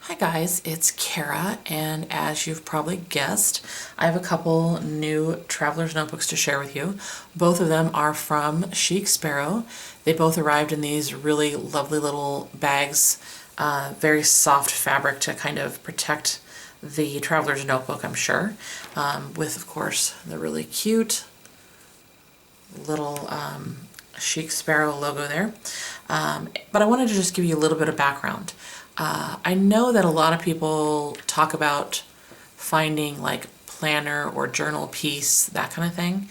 Hi guys, it's Kara, and as you've probably guessed, I have a couple new traveler's notebooks to share with you. Both of them are from Chic Sparrow. They both arrived in these really lovely little bags, very soft fabric to kind of protect the traveler's notebook, I'm sure, with of course the really cute little Chic Sparrow logo there. But I wanted to just give you a little bit of background. I know that a lot of people talk about finding like planner or journal piece, that kind of thing.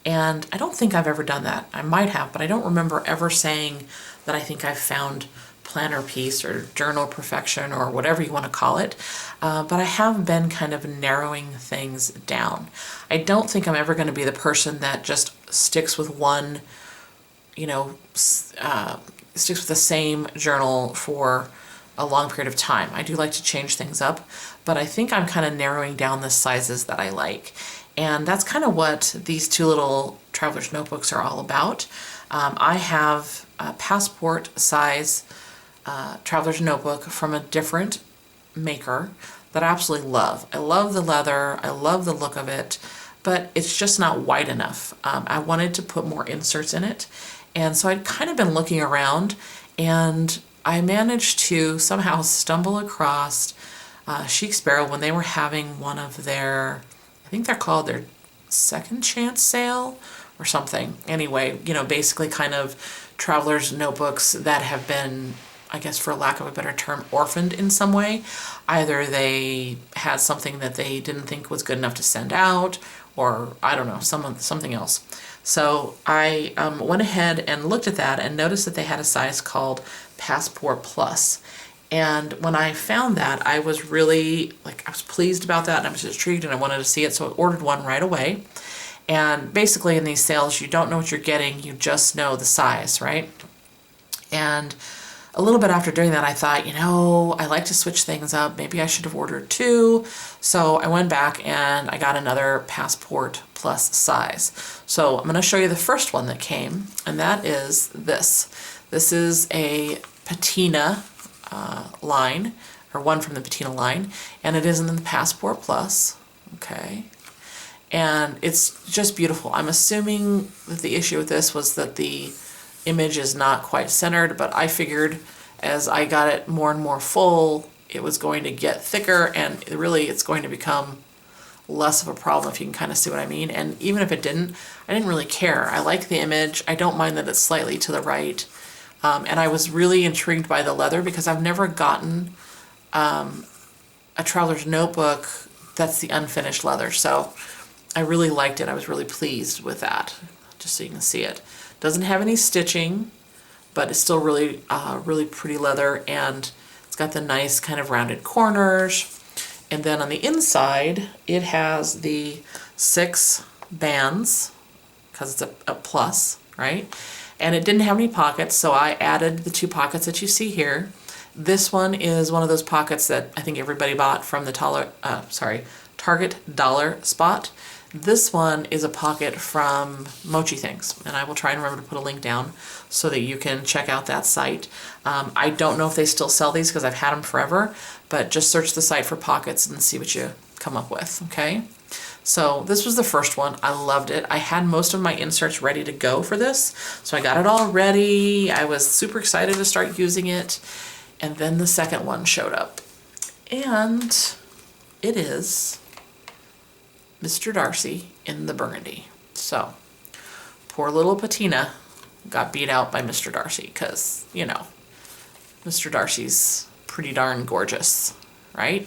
And I don't think I've ever done that. I might have, but I don't remember ever saying that I think I've found planner piece or journal perfection or whatever you want to call it. But I have been kind of narrowing things down. I don't think I'm ever going to be the person that just sticks with one, sticks with the same journal for a long period of time. I do like to change things up, but I think I'm kind of narrowing down the sizes that I like. And that's kind of what these two little traveler's notebooks are all about. I have a passport size traveler's notebook from a different maker that I absolutely love. I love the leather, I love the look of it, but it's just not wide enough. I wanted to put more inserts in it. And so I'd kind of been looking around, and I managed to somehow stumble across Chic Sparrow when they were having one of their, I think they're called their second chance sale or something. Anyway, basically kind of traveler's notebooks that have been, I guess for lack of a better term, orphaned in some way. Either they had something that they didn't think was good enough to send out, or I don't know, something else. So I went ahead and looked at that and noticed that they had a size called Passport Plus. And when I found that, I was really, I was pleased about that, and I was intrigued and I wanted to see it, so I ordered one right away. And basically in these sales, you don't know what you're getting, you just know the size, right? And a little bit after doing that, I thought, I like to switch things up. Maybe I should have ordered two. So I went back and I got another Passport Plus size. So I'm going to show you the first one that came, and that is this. This is a Patina line, or one from the Patina line, and it is in the Passport Plus. Okay. And it's just beautiful. I'm assuming that the issue with this was that the image is not quite centered, but I figured as I got it more and more full, it was going to get thicker, and really it's going to become less of a problem, if you can kind of see what I mean. And even if it didn't, I didn't really care. I like the image. I don't mind that it's slightly to the right. And I was really intrigued by the leather because I've never gotten a traveler's notebook that's the unfinished leather. So I really liked it. I was really pleased with that, just so you can see it. Doesn't have any stitching, but it's still really, really pretty leather, and it's got the nice kind of rounded corners. And then on the inside, it has the 6 bands, because it's a plus, right? And it didn't have any pockets, so I added the 2 pockets that you see here. This one is one of those pockets that I think everybody bought from the Target dollar spot. This one is a pocket from Mochi Things, and I will try and remember to put a link down so that you can check out that site. I don't know if they still sell these because I've had them forever, but just search the site for pockets and see what you come up with, okay? So this was the first one. I loved it. I had most of my inserts ready to go for this, so I got it all ready. I was super excited to start using it, and then the second one showed up, and it is Mr. Darcy in the burgundy. So poor little Patina got beat out by Mr. Darcy because, Mr. Darcy's pretty darn gorgeous, right?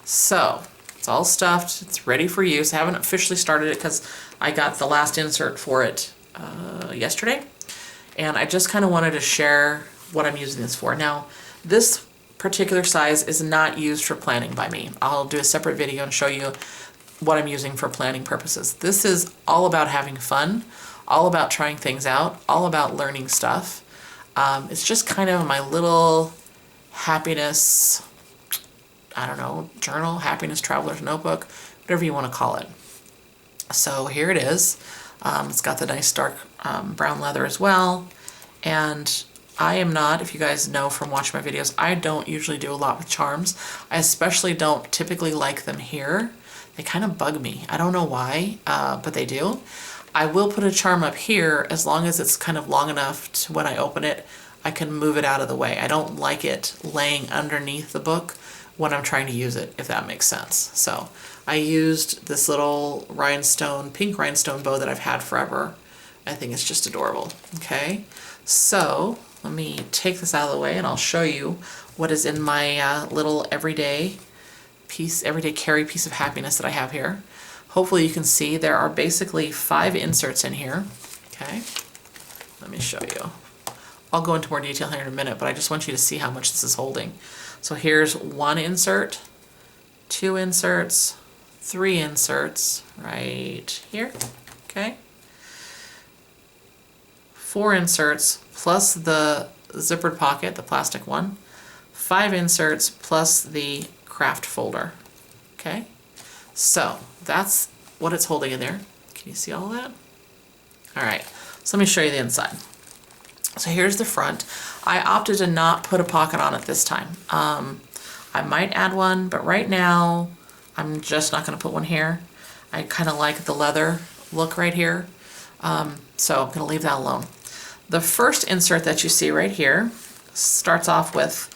So it's all stuffed. It's ready for use. I haven't officially started it because I got the last insert for it yesterday. And I just kind of wanted to share what I'm using this for. Now, this particular size is not used for planning by me. I'll do a separate video and show you what I'm using for planning purposes. This is all about having fun, all about trying things out, all about learning stuff. It's just kind of my little happiness, journal, happiness traveler's notebook, whatever you want to call it. So here it is. It's got the nice dark brown leather as well. And I am not, if you guys know from watching my videos, I don't usually do a lot with charms. I especially don't typically like them here. They kind of bug me. I don't know why, but they do. I will put a charm up here as long as it's kind of long enough to when I open it, I can move it out of the way. I don't like it laying underneath the book when I'm trying to use it, if that makes sense. So I used this little rhinestone, pink rhinestone bow that I've had forever. I think it's just adorable. Okay, so let me take this out of the way and I'll show you what is in my little everyday carry piece of happiness that I have here. Hopefully you can see there are basically 5 inserts in here. Okay, let me show you. I'll go into more detail here in a minute, but I just want you to see how much this is holding. So here's 1 insert, 2 inserts, 3 inserts right here, okay? 4 inserts plus the zippered pocket, the plastic one, 5 inserts plus the craft folder, okay? So that's what it's holding in there. Can you see all that? All right, so let me show you the inside. So here's the front. I opted to not put a pocket on it this time. I might add one, but right now I'm just not gonna put one here. I kind of like the leather look right here. So I'm gonna leave that alone. The first insert that you see right here starts off with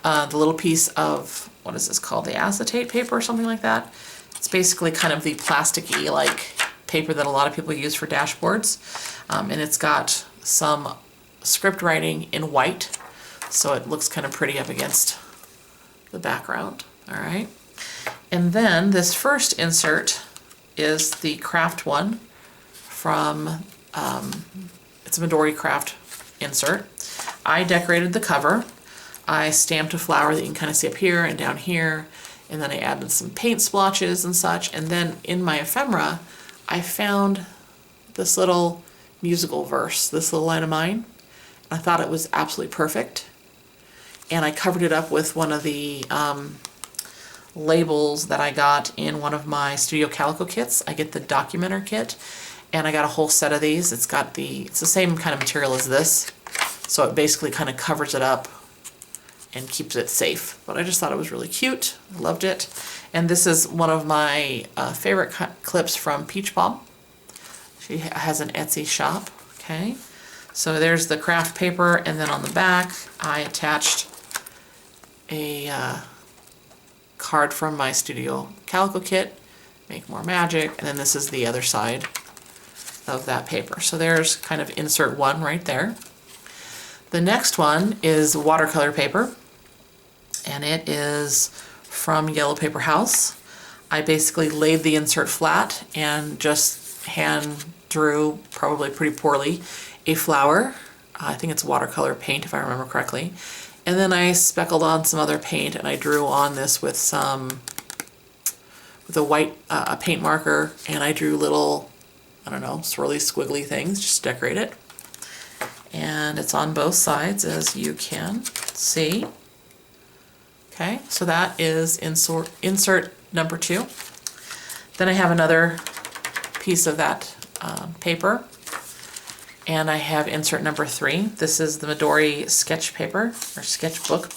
the little piece of, what is this called? The acetate paper or something like that. It's basically kind of the plasticky like paper that a lot of people use for dashboards. And it's got some script writing in white, so it looks kind of pretty up against the background. All right, and then this first insert is the craft one from it's a Midori craft insert. I decorated the cover. I stamped a flower that you can kind of see up here and down here, and then I added some paint splotches and such. And then in my ephemera I found this little musical verse, this little line of mine. I thought it was absolutely perfect, and I covered it up with one of the labels that I got in one of my Studio Calico kits. I get the Documenter kit, and I got a whole set of these. It's the same kind of material as this, so it basically kind of covers it up and keeps it safe. But I just thought it was really cute. I loved it. And this is one of my favorite clips from Peach Bomb. She has an Etsy shop. Okay. So there's the craft paper, and then on the back I attached a card from my Studio Calico kit, Make More Magic, and then this is the other side of that paper. So there's kind of insert 1 right there. The next one is watercolor paper, and it is from Yellow Paper House. I basically laid the insert flat and just hand drew, probably pretty poorly, a flower. I think it's watercolor paint if I remember correctly. And then I speckled on some other paint, and I drew on this with a white paint marker, and I drew little, I don't know, swirly squiggly things just to decorate it. And it's on both sides, as you can see. Okay, so that is insert number 2. Then I have another piece of that paper, and I have insert number 3. This is the Midori sketch paper, or sketchbook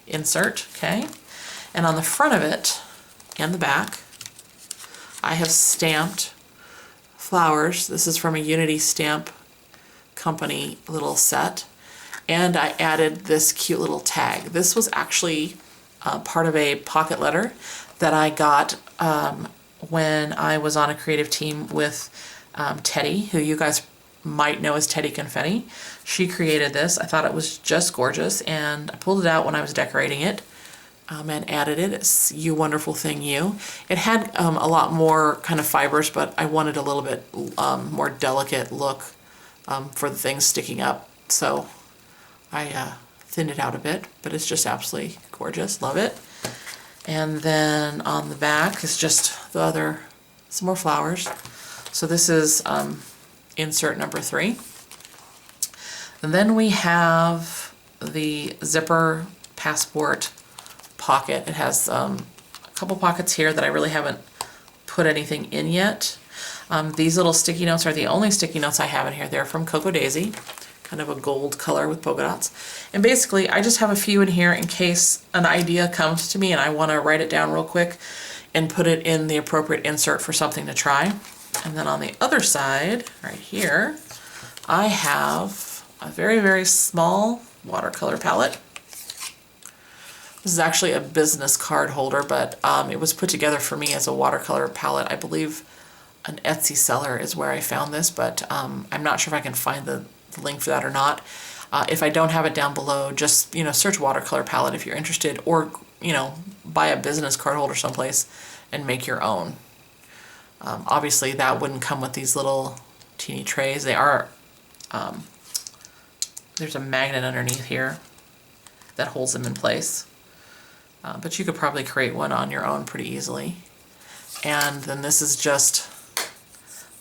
insert, okay? And on the front of it, and the back, I have stamped flowers. This is from a Unity Stamp Company little set. And I added this cute little tag. This was actually part of a pocket letter that I got when I was on a creative team with Teddy, who you guys might know as Teddy Confetti. She created this. I thought it was just gorgeous, and I pulled it out when I was decorating it and added it. It's You Wonderful Thing You. It had a lot more kind of fibers, but I wanted a little bit more delicate look for the things sticking up. So I thinned it out a bit, but it's just absolutely gorgeous. Love it. And then on the back is just some more flowers. So this is insert number 3. And then we have the zipper passport pocket. It has a couple pockets here that I really haven't put anything in yet. These little sticky notes are the only sticky notes I have in here. They're from Coco Daisy. kind of a gold color with polka dots. And basically I just have a few in here in case an idea comes to me and I want to write it down real quick and put it in the appropriate insert for something to try. And then on the other side, right here, I have a very, very small watercolor palette. This is actually a business card holder, but it was put together for me as a watercolor palette. I believe an Etsy seller is where I found this, but I'm not sure if I can find the link for that or not. If I don't have it down below, just, you know, search watercolor palette if you're interested, or, you know, buy a business card holder someplace and make your own. Obviously that wouldn't come with these little teeny trays. They are, there's a magnet underneath here that holds them in place. But you could probably create one on your own pretty easily. And then this is just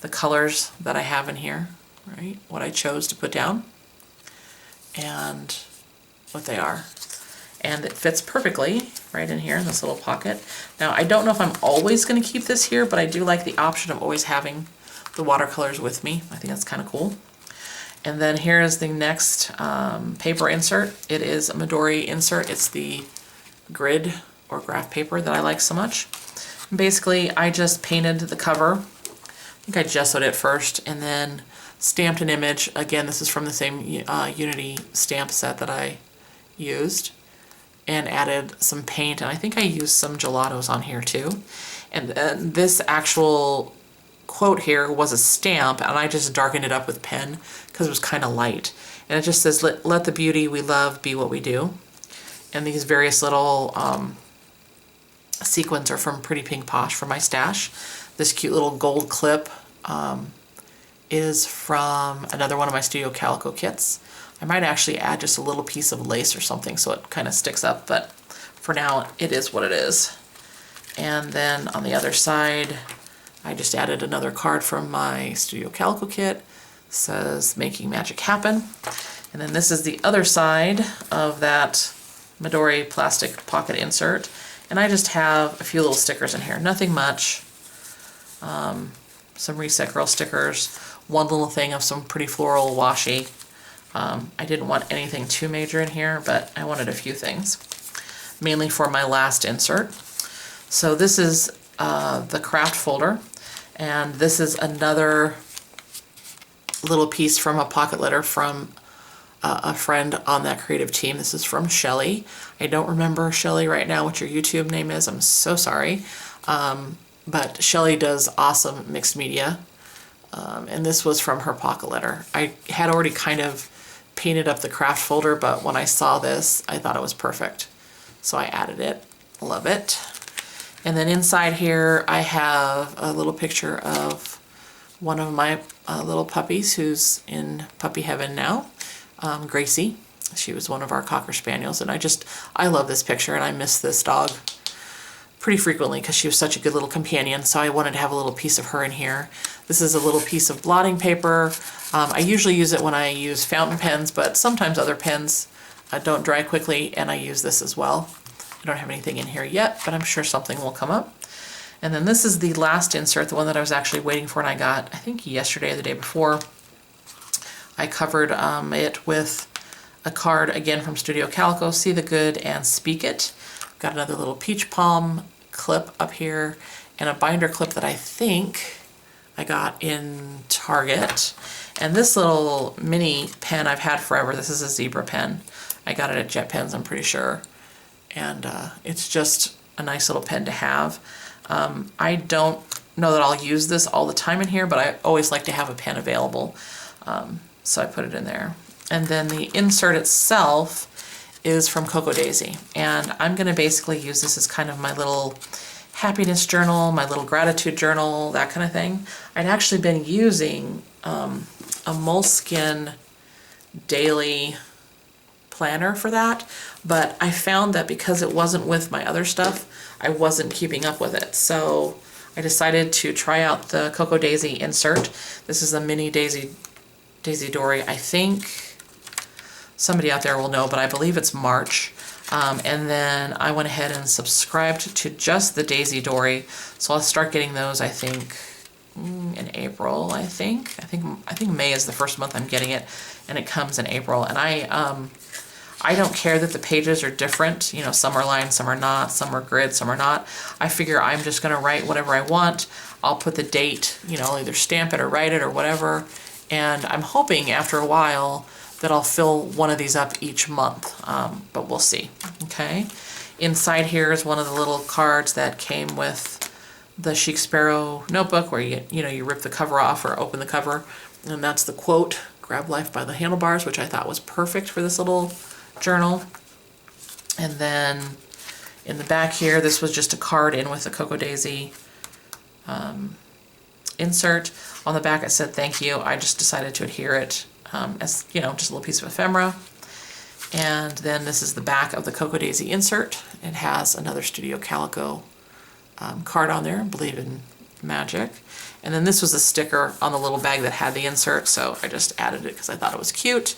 the colors that I have in here, right? What I chose to put down and what they are. And it fits perfectly right in here in this little pocket. Now, I don't know if I'm always going to keep this here, but I do like the option of always having the watercolors with me. I think that's kind of cool. And then here is the next paper insert. It is a Midori insert. It's the grid or graph paper that I like so much. And basically, I just painted the cover. I think I gessoed it first and then stamped an image. Again, this is from the same Unity stamp set that I used, and added some paint, and I think I used some gelatos on here too. And then this actual quote here was a stamp, and I just darkened it up with pen because it was kind of light. And it just says, let the beauty we love be what we do. And these various little sequins are from Pretty Pink Posh for my stash. This cute little gold clip is from another one of my Studio Calico kits. I might actually add just a little piece of lace or something so it kind of sticks up, but for now it is what it is. And then on the other side, I just added another card from my Studio Calico kit. It says Making Magic Happen. And then this is the other side of that Midori plastic pocket insert. And I just have a few little stickers in here, nothing much. Some Reset Girl stickers, one little thing of some pretty floral washi. I didn't want anything too major in here, but I wanted a few things, mainly for my last insert. So this is the craft folder, and this is another little piece from a pocket letter from a friend on that creative team. This is from Shelly. I don't remember, Shelly, right now what your YouTube name is. I'm so sorry. But Shelly does awesome mixed media. And this was from her pocket letter. I had already kind of painted up the craft folder, but when I saw this, I thought it was perfect. So I added it. Love it. And then inside here, I have a little picture of one of my little puppies who's in puppy heaven now, Gracie. She was one of our Cocker Spaniels, and I love this picture, and I miss this dog pretty frequently because she was such a good little companion, so I wanted to have a little piece of her in here. This is a little piece of blotting paper. I usually use it when I use fountain pens, but sometimes other pens don't dry quickly, and I use this as well. I don't have anything in here yet, but I'm sure something will come up. And then this is the last insert, the one that I was actually waiting for and I got, I think yesterday or the day before. I covered it with a card, again from Studio Calico, See the Good and Speak It. Got another little peach palm clip up here, and a binder clip that I think I got in Target. And this little mini pen I've had forever. This is a zebra pen. I got it at Jet Pens, I'm pretty sure. And it's just a nice little pen to have. I don't know that I'll use this all the time in here, but I always like to have a pen available. So I put it in there. And then the insert itself is from Cocoa Daisy. And I'm gonna basically use this as kind of my little happiness journal, my little gratitude journal, that kind of thing. I'd actually been using a Moleskine daily planner for that, but I found that because it wasn't with my other stuff, I wasn't keeping up with it. So I decided to try out the Cocoa Daisy insert. This is a mini Daisy Dory. I think somebody out there will know, but I believe it's March. And then I went ahead and subscribed to just the Daisy Dory. So I'll start getting those, I think, in April, I think. I think May is the first month I'm getting it, and it comes in April. And I don't care that the pages are different. You know, some are lined, some are not, some are grid, some are not. I figure I'm just gonna write whatever I want. I'll put the date, you know, I'll either stamp it or write it or whatever. And I'm hoping after a while that I'll fill one of these up each month, but we'll see, okay? Inside here is one of the little cards that came with the Chic Sparrow notebook, where you rip the cover off or open the cover, and that's the quote, "Grab life by the handlebars," which I thought was perfect for this little journal. And then in the back here, this was just a card in with the Cocoa Daisy insert. On the back it said thank you. I just decided to adhere it as, you know, just a little piece of ephemera. And then this is the back of the Cocoa Daisy insert. It has another Studio Calico card on there, Believe in Magic. And then this was a sticker on the little bag that had the insert, so I just added it because I thought it was cute.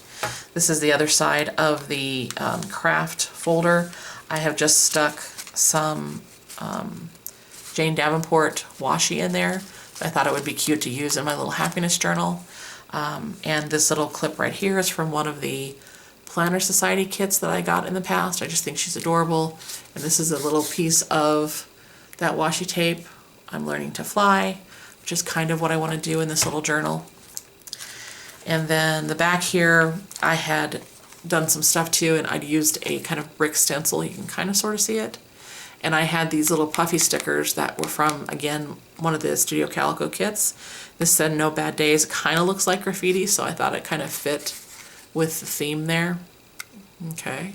This is the other side of the craft folder. I have just stuck some Jane Davenport washi in there. I thought it would be cute to use in my little happiness journal. And this little clip right here is from one of the Planner Society kits that I got in the past. I just think she's adorable. And this is a little piece of that washi tape, I'm Learning to Fly, which is kind of what I want to do in this little journal. And then the back here, I had done some stuff too, and I'd used a kind of brick stencil. You can kind of sort of see it. And I had these little puffy stickers that were from, again, one of the Studio Calico kits. This said "No Bad Days." It kind of looks like graffiti, so I thought it kind of fit with the theme there. Okay.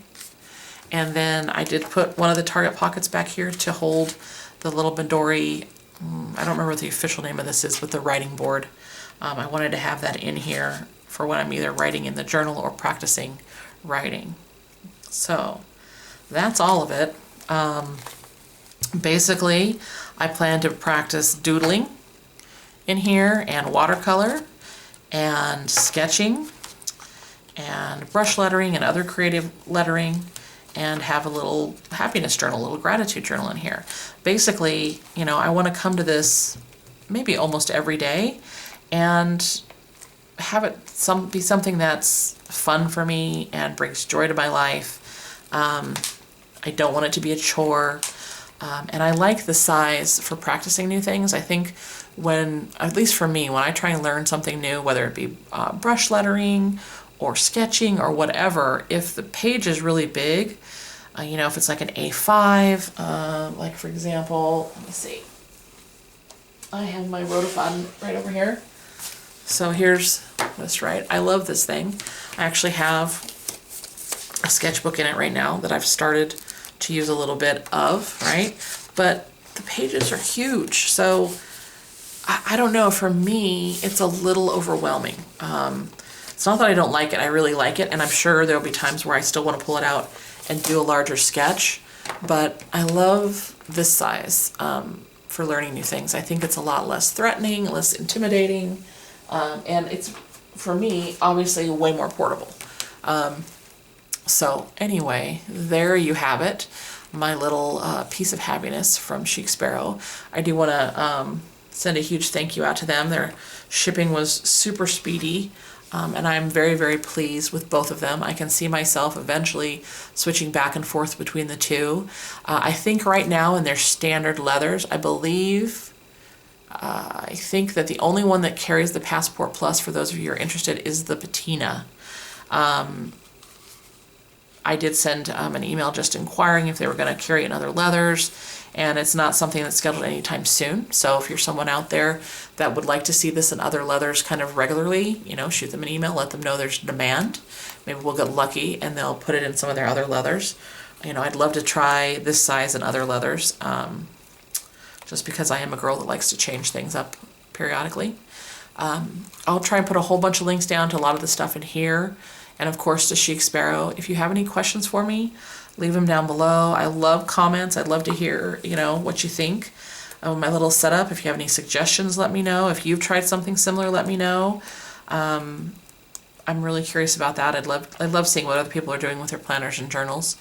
And then I did put one of the Target pockets back here to hold the little Midori, I don't remember what the official name of this is, but the writing board. I wanted to have that in here for when I'm either writing in the journal or practicing writing. So that's all of it. Basically, I plan to practice doodling in here, and watercolor, and sketching, and brush lettering, and other creative lettering, and have a little happiness journal, a little gratitude journal in here. Basically, you know, I want to come to this maybe almost every day and have it be something that's fun for me and brings joy to my life. I don't want it to be a chore. And I like the size for practicing new things. I think when, at least for me, when I try and learn something new, whether it be brush lettering or sketching or whatever, if the page is really big, you know, if it's like an A5, like for example, let me see. I have my Rotafon right over here. So here's this, right? I love this thing. I actually have a sketchbook in it right now that I've started to use a little bit of, right? But the pages are huge. So I don't know, for me, it's a little overwhelming. It's not that I don't like it, I really like it, and I'm sure there'll be times where I still want to pull it out and do a larger sketch, but I love this size for learning new things. I think it's a lot less threatening, less intimidating, and it's, for me, obviously way more portable. So anyway, there you have it, my little piece of happiness from Chic Sparrow. I do want to send a huge thank you out to them. Their shipping was super speedy. And I'm very, very pleased with both of them. I can see myself eventually switching back and forth between the two. I think right now in their standard leathers, I think that the only one that carries the Passport Plus, for those of you who are interested, is the Patina. I did send an email just inquiring if they were going to carry in other leathers, and it's not something that's scheduled anytime soon. So if you're someone out there that would like to see this in other leathers kind of regularly, you know, shoot them an email, let them know there's demand. Maybe we'll get lucky and they'll put it in some of their other leathers. You know, I'd love to try this size in other leathers, just because I am a girl that likes to change things up periodically. I'll try and put a whole bunch of links down to a lot of the stuff in here. And of course, to Chic Sparrow. If you have any questions for me, leave them down below. I love comments. I'd love to hear, you know, what you think of my little setup. If you have any suggestions, let me know. If you've tried something similar, let me know. I'm really curious about that. I'd love seeing what other people are doing with their planners and journals.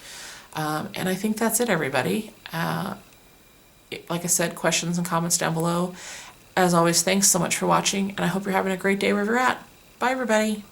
And I think that's it, everybody. Like I said, questions and comments down below. As always, thanks so much for watching, and I hope you're having a great day wherever you're at. Bye, everybody.